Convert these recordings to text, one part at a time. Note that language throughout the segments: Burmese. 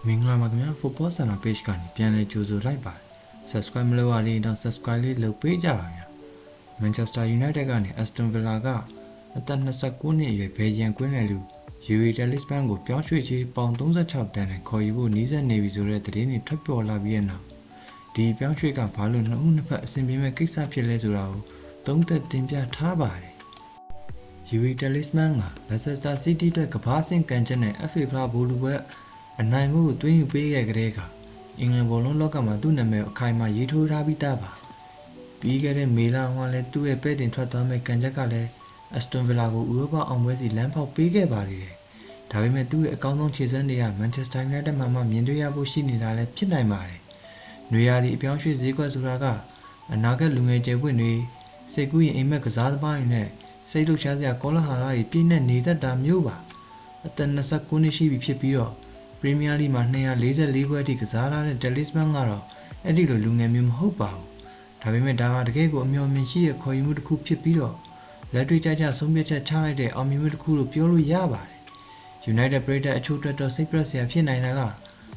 မင်္ဂလာပါခင်ဗျာ Football Center page ကနေပြန်လည်ကြိုဆိုလိုက်ပါတယ် Subscribe မလုပ်ရသေးတော့ Subscribe လေးလုပ်ပေးကြပါဗျာ Manchester United ကနေ Aston Villa ကအသက်29နှစ်အရွယ်ဘယ်ဂျီယန်ကွင်းလယ်လူ Yuri Talisman ကိုပြောင်းရွှေ့ချေးပေါင်36တန်းနဲ့ခေါ်ယူဖို့နှီးစပ်နေပြီဆိုတဲ့သတင်းတွေထွက်ပေါ်လာပြီးတဲ့နောက်ဒီပြောင်းရွှေ့ကဘာလို့နှစ်ဦးနှစ်ဖက်အဆင်ပြေမဲ့ကိစ္စဖြစ်လဲဆိုတာကိုသုံးသပ်တင်ပြထားပါတယ် Yuri Talisman က Leicester City အတွက်ကမ္ဘာ့ဆင့်ကန်ချက်နဲ့ FA ဖလားဘောလုံးပွဲအနိုင်မှုကိုတွင်းယူပေးခဲ့တဲ့ကအင်္ဂလန်ဘောလုံးလောကမှာသူ့နာမည်ကိုအခိုင်အမာရေးထိုးထားပြီးသားပါပြီးခဲ့တဲ့မေလကလည်းသူ့ရဲ့ပဲ့တင်ထွက်သွားမဲ့ကန်ချက်ကလည်း Aston Villa ကိုဥရောပအောင်ပွဲစီလမ်းဖောက်ပေးခဲ့ပါသေးတယ်ဒါပေမဲ့သူ့ရဲ့အကောင်းဆုံးခြေစွမ်းတွေက Manchester United မှာမှမြင်တွေ့ရဖို့ရှိနေတာလည်းဖြစ်နိုင်ပါတယ်နွေရာသီအပြောင်းရွှေ့ဈေးကွက်ဆိုတာကအနာဂတ်လူငယ်ကျယ်ပွင့်တွေစိတ်ကူးရင်အိမ်မက်ကစားသမားတွေနဲ့စိတ်လှုပ်ရှားစရာကောလဟာလတွေပြည့်နေနေတတ်တာမျိုးပါအသက်29နှစ်ရှိပြီဖြစ်ပြီးတော့ပရီးမီးယားလိမှာ244ပွဲအထိကစားထားတဲ့ Talisman ကတော့အဲ့ဒီလိုလူငယ်မျိုးမဟုတ်ပါဘူး။ဒါပေမဲ့ဒါကတကယ်ကိုအမျှော်မြင်ရှိတဲ့ခေါ်ယူမှုတစ်ခုဖြစ်ပြီးတော့လက်တွေ့ကျကျဆုံးဖြတ်ချက်ချလိုက်တဲ့အောင်မြင်မှုတစ်ခုလို့ပြောလို့ရပါတယ်။ United ပရိသတ်အချို့အတွက်တော့စိတ်ပျက်စရာဖြစ်နိုင်တာက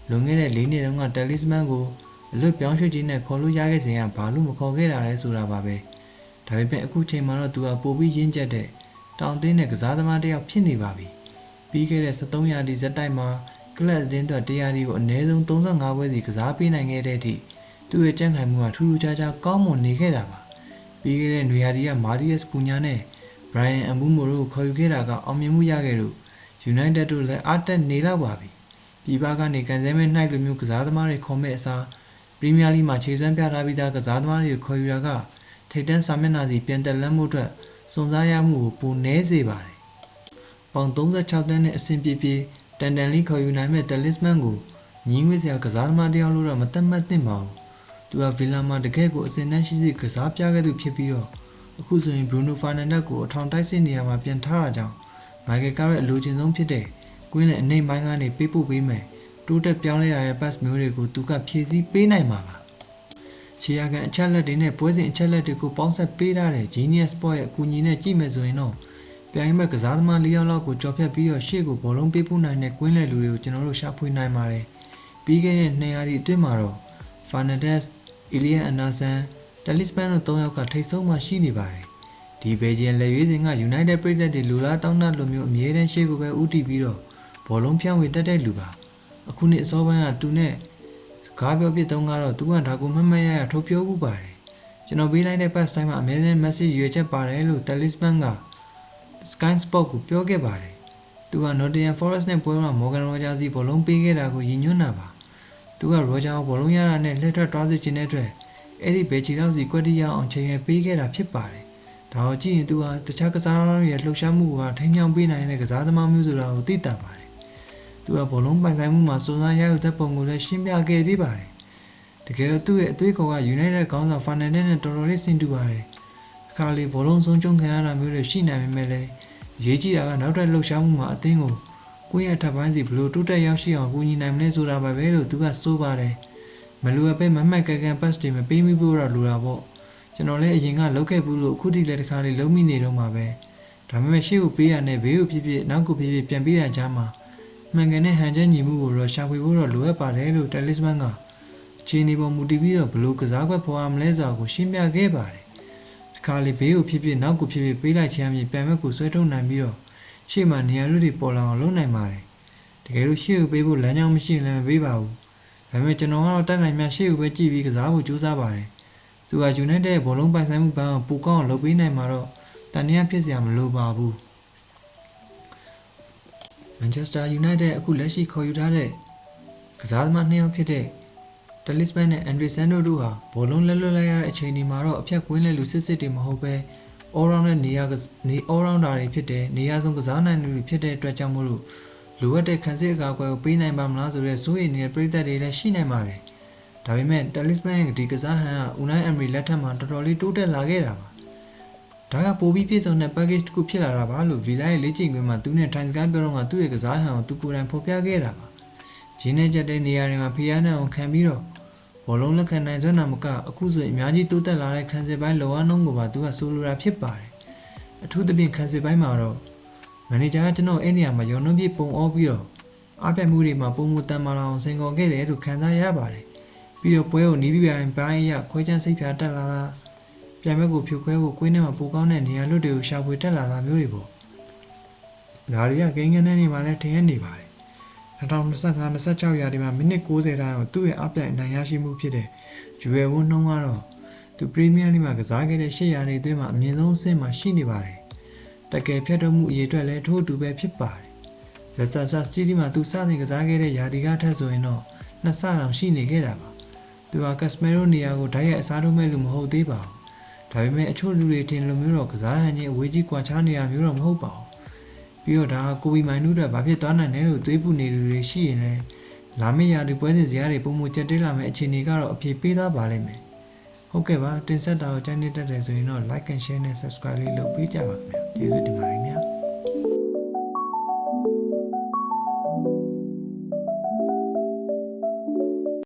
လွန်ခဲ့တဲ့4နှစ်တုန်းက Talisman ကိုအလွတ်ပြောင်းရွှေ့ခြင်းနဲ့ခေါ်လို့ရခဲ့စဉ်ကဘာလို့မခေါ်ခဲ့တာလဲဆိုတာပါပဲ။ဒါပေမဲ့အခုချိန်မှာတော့သူကပိုပြီးရင့်ကျက်တဲ့တောင်တင်းတဲ့ကစားသမားတစ်ယောက်ဖြစ်နေပါပြီ။ပြီးခဲ့တဲ့73ရာသီဇက်တိုက်မှာကလပ်အသင်းအတွက်တရားဒီကိုအနည်းဆုံး35ပွဲစီကစားပေးနိုင်ခဲ့တဲ့အထိသူ့ရဲ့ကြံ့ခိုင်မှုကထူးထူးခြားခြားကောင်းမွန်နေခဲ့တာပါပြီးခဲ့တဲ့နွေရာသီကမာဒီယက်စ်ကူညာနဲ့ဘရိုင်ယန်အဘူမိုတို့ခေါ်ယူခဲ့တာကအောင်မြင်မှုရခဲ့လို့ United တို့လည်းအားတက်နေလောက်ပါပြီပြည်ပကနေကန်ဆယ်မဲ့နှိုက်လိုမျိုးကစားသမားတွေခေါ်မဲ့အစားပရီးမီးယားလိမှာခြေစွမ်းပြထားပြီးသားကစားသမားတွေကိုခေါ်ယူတာကထိပ်တန်းစာမျက်နှာစီပြန်တက်လန်းမှုအတွက်စွန့်စားရမှုကိုပိုနည်းစေပါတယ်ပေါင်36တန်းနဲ့အဆင်ပြေပြေတန်တန်လေးခေါ်ယူနိုင်မဲ့ Talisman ကိုညီးငွေ့စရာကစားသမားတယောက်လို့တော့မသတ်မှတ်သင့်ပါဘူး။သူကဗီလာမှာတကယ်ကိုအစင်တန်းရှိကစားပြခဲ့သူဖြစ်ပြီးတော့အခုဆိုရင် Bruno Fernandes ကိုအထောင်တိုက်စစ်နေရာမှာပြန်ထားတာကြောင့် Michael Carrick အလိုချင်ဆုံးဖြစ်တဲ့ကွင်းလယ်အနှိမ်ပိုင်းကနေပေးပို့ပေးမယ်တိုးတက်ပြောင်းလဲရတဲ့ pass မျိုးတွေကိုသူကဖြည့်ဆည်းပေးနိုင်မှာပါ။ခြေရကန်အချက်လက်တွေနဲ့ပွဲစဉ်အချက်လက်တွေကိုပေါင်းစပ်ပေးထားတဲ့ Genius Sport ရဲ့အကူအညီနဲ့ကြည့်မယ်ဆိုရင်တော့ပြိုင်မဲ့ကစားသမား၄ယောက်လောက်ကိုကြော်ဖြတ်ပြီးတော့ရှေ့ကိုဘောလုံးပေးပို့နိုင်တဲ့ကွင်းလယ်လူတွေကိုကျွန်တော်တို့ရှာဖွေနိုင်ပါတယ်။ပြီးခဲ့တဲ့2ရာသီအတွင်းမှာတော့ Fernandes, Ilya Anderson, Talisman တို့3ယောက်ကထိပ်ဆုံးမှာရှိနေပါတယ်။ဒီဘယ်ဂျီယန်လက်ရွေးစင်က United ပရိသတ်တွေလူလားတောင်းတလိုမျိုးအမြဲတမ်းရှေ့ကိုပဲဦးတည်ပြီးတော့ဘောလုံးဖြန့်ဝေတတ်တဲ့လူပါ။အခုနှစ်အစောပိုင်းကသူနဲ့ကားပြောပြတုန်းကတော့သူကဒါကိုမှတ်မှတ်ရရထုတ်ပြောမှုပါတယ်။ကျွန်တော်ပေးလိုက်တဲ့ pass တိုင်းမှာအမြဲတမ်း message ရွေချက်ပါတယ်လို့ Talisman ကSky Sport ကိုပြောခဲ့ပါတယ်။သူက Nottingham Forest နဲ့ပွဲမှာ Morgan Rogers စီဘောလုံးပေးခဲ့တာကိုရည်ညွှန်းတာပါ။သူက Roger ကိုဘောလုံးရတာနဲ့လက်ထွက်သွားစေချင်တဲ့အတွက်အဲ့ဒီဘယ်ချီလောက်စီကွက်တိရအောင်ချိန်ရွယ်ပေးခဲ့တာဖြစ်ပါတယ်။ဒါကိုကြည့်ရင်သူကတခြားကစားသမားတွေရဲ့လှုပ်ရှားမှုကထိန်းချောင်းပေးနိုင်တဲ့ကစားသမားမျိုးဆိုတာကိုသိတာပါတယ်။သူကဘောလုံးပိုင်ဆိုင်မှုမှာစွမ်းစားရယူတဲ့ပုံကိုလည်းရှင်းပြခဲ့သေးပါတယ်။တကယ်တော့သူ့ရဲ့အသွေးခေါ်က United ခေါင်းဆောင် Fernandes နဲ့တော်တော်လေးဆင်တူပါတယ်။အခါလေးဘောလုံးဆုံးချုံခံရတာမျိုးတွေရှိနိုင်ပေမဲ့လည်းရေးကြည့်တာကနောက်ထပ်လှုပ်ရှားမှုမှာအသင်းကိုကွင်းရထပ်ပိုင်းစီဘလို့တိုးတက်ရောက်ရှိအောင်ကူညီနိုင်မလဲဆိုတာပါပဲလို့သူကဆိုပါတယ်မလိုအပ်ပဲမမှတ်ကန်ကန် pass တွေမပေးမိဖို့တော့လိုတာပေါ့ကျွန်တော်လည်းအရင်ကလုပ်ခဲ့ဘူးလို့အခုထိလည်းတစ်ခါလေးလုံးမိနေတော့မှာပဲဒါပေမဲ့ရှေ့ကိုပေးရတဲ့ဘေးကိုဖြစ်ဖြစ်နောက်ကိုဖြစ်ဖြစ်ပြန်ပေးရကြမှာမှန်ကန်တဲ့ဟန်ချက်ညီမှုကိုတော့ရှာဖွေဖို့တော့လိုအပ်ပါတယ်လို့ Talisman ကအခြေအနေပေါ်မူတည်ပြီးတော့ဘလို့ကစားကွက်ပေါ်ရမလဲဆိုတာကိုရှင်းပြခဲ့ပါတယ်ခါလီဘေးကိုဖြစ်ဖြစ်နောက်ကိုဖြစ်ဖြစ်ပေးလိုက်ခြင်းအပြင်ပြန်မဲ့ကိုဆွဲထုတ်နိုင်ပြီးတော့ရှေ့မှာနေရာတွေပေါ်လာအောင်လုပ်နိုင်ပါတယ်တကယ်လို့ရှေ့ကိုပေးဖို့လမ်းကြောင်းမရှိရင်လည်းမပေးပါဘူးဒါပေမဲ့ကျွန်တော်ကတော့တက်နိုင်မှရှေ့ကိုပဲကြည့်ပြီးကစားဖို့ကြိုးစားပါတယ်သူက United ရဲ့ဘောလုံးပိုင်ဆိုင်မှုဘန်းကိုပိုကောင်းအောင်လုပ်ပေးနိုင်မှာတော့တန်တရားဖြစ်စရာမလိုပါဘူး Manchester United အခုလက်ရှိခေါ်ယူထားတဲ့ကစားသမား2ယောက်ဖြစ်တဲ့Talisman နဲ့ Anderson တို့ဟာဘောလုံးလက်လွတ်လိုက်ရတဲ့အချိန်ဒီမှာတော့အဖြတ်ကွင်းလဲလူစစ်စစ်တွေမဟုတ်ပဲ all round နဲ့all rounder တွေဖြစ်တဲ့နေရာဆုံးကစားနိုင်သူတွေဖြစ်တဲ့အတွက်ကြောင့်မို့လို့လိုအပ်တဲ့ခံစစ်အကာအကွယ်ကိုပေးနိုင်ပါမလားဆိုတဲ့စိုးရိမ်နေတဲ့ပြည်သက်တွေလည်းရှိနိုင်ပါတယ်။ဒါပေမဲ့ Talisman ရဲ့ဒီကစားဟန်က Unai Emery လက်ထက်မှာတော်တော်လေးတိုးတက်လာခဲ့တာပါ။ဒါကပိုပြီးပြည့်စုံတဲ့ package တစ်ခုဖြစ်လာတာပါလို့ Villa ရဲ့လေ့ကျင့်ခန်းမှာသူနဲ့ထိုင်စကားပြောတော့ကသူ့ရဲ့ကစားဟန်ကိုသူကိုယ်တိုင်ဖော်ပြခဲ့တာပါ။ဂျင်းနဲ့ချက်တဲ့နေရာတွေမှာဖိအားနဲ့အောင်ခံပြီးတော့ဘောလုံးလက်ခံနိုင်စွမ်းနာမကအခုဆိုရင်အများကြီးတိုးတက်လာတဲ့ခံစစ်ပိုင်းလောအားနှုန်းကိုပါသူကဆိုလိုတာဖြစ်ပါတယ်အထူးသဖြင့်ခံစစ်ပိုင်းမှာတော့မန်နေဂျာကကျွန်တော်အဲ့နေရာမှာရော်နှုံးပြပုံအောပြီးတော့ အားပြတ်မှုတွေမှာပုံမတန်မာလာအောင်စင်ကုန်ခဲ့တယ်လို့ခံစားရပါတယ်ပြီးတော့ပွဲကိုနီးပြပိုင်းပိုင်းရခွဲချမ်းစိတ်ဖြာတက်လာတာပြိုင်ပွဲကိုဖြိုခွဲဖို့ကွင်းထဲမှာပိုကောင်းတဲ့နေရာလွတ်တွေကိုရှာဖွေတက်လာတာမျိုးတွေပေါ့ဒါတွေကဂိမ်းကနေမှာလည်းထင်ရနေပါတယ်2025-26 ရာသီမှာမိနစ်60တိုင်းကိုသူ့ရဲ့အပြိုင်အနိုင်ရရှိမှုဖြစ်တဲ့ဂျူရယ်ဝန်းနှုံးကတော့သူပရီးမီးယားလိမှာကစားခဲ့တဲ့8ရာသီအတွင်းမှာအမြင့်ဆုံးအဆင့်မှာရှိနေပါတယ်တကယ်ဖြတ်တော့မှုအရေးအတွက်လည်းထို့အတူပဲဖြစ်ပါတယ်လက်ဆာဆာစတီဒီမှာသူစတင်ကစားခဲ့တဲ့ရာသီကထက်ဆိုရင်တော့2ဆတောင်ရှိနေခဲ့တာပါသူဟာကက်စမီရိုနေရာကိုဓာတ်ရိုက်အစားထိုးမဲ့လူမဟုတ်သေးပါဘူးဒါပေမဲ့အချို့လူတွေထင်လိုမျိုးတော့ကစားဟန်ချင်းအဝေးကြီးကွာခြားနေတာမျိုးတော့မဟုတ်ပါဘူးပြီးတော့ဒါကိုဘီမိုင်နူးတွေဘာဖြစ်သွားနိုင်လဲလို့တွေးပူနေလူတွေရှိရင်လည်းလာမယ့်ရာသီပွဲစဉ်ဇယားတွေပုံမှန်ကျက်တေးလာမယ့်အခြေအနေကတော့အပြေပေးသွားပါလိမ့်မယ်ဟုတ်ကဲ့ပါတင်ဆက်တာကိုကြိုက်နေတတ်တယ်ဆိုရင်တော့ like and share နဲ့ subscribe လေးလုပ်ပေးကြပါခင်ဗျာကျေးဇူးတင်ပါတယ်